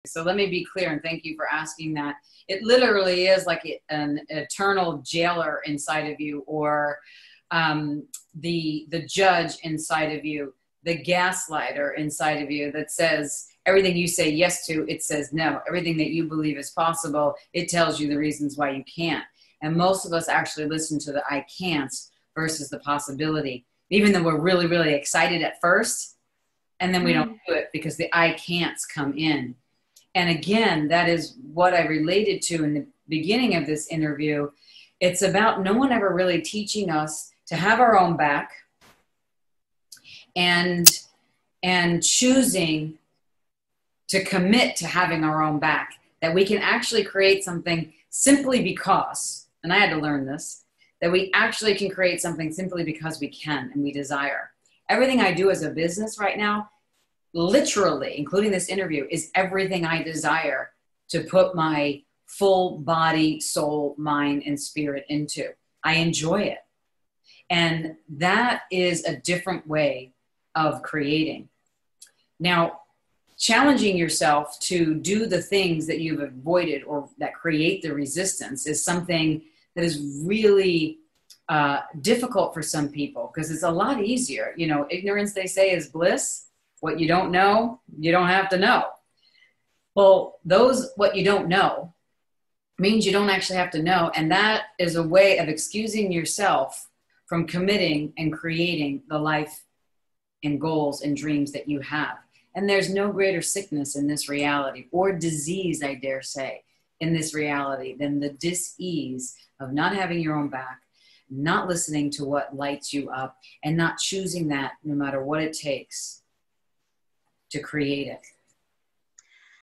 So let me be clear, and thank you for asking that. It literally is like an eternal jailer inside of you, or the judge inside of you, the gaslighter inside of you that says everything you say yes to, it says no. Everything that you believe is possible, it tells you the reasons why you can't. And most of us actually listen to the I can't versus the possibility, even though we're really, really excited at first, and then we don't do it because the I can'ts come in. And again, that is what I related to in the beginning of this interview. It's about no one ever really teaching us to have our own back and choosing to commit to having our own back, that we can actually create something simply because, and I had to learn this, that we actually can create something simply because we can and we desire. Everything I do as a business right now, literally, including this interview, is everything I desire to put my full body, soul, mind, and spirit into. I enjoy it. And that is a different way of creating. Now, challenging yourself to do the things that you've avoided or that create the resistance is something that is really difficult for some people, because it's a lot easier. You know, ignorance, they say, is bliss. What you don't know, you don't have to know. Well, what you don't know means you don't actually have to know. And that is a way of excusing yourself from committing and creating the life and goals and dreams that you have. And there's no greater sickness in this reality, or disease, I dare say, in this reality, than the dis-ease of not having your own back, not listening to what lights you up, and not choosing that no matter what it takes to create it.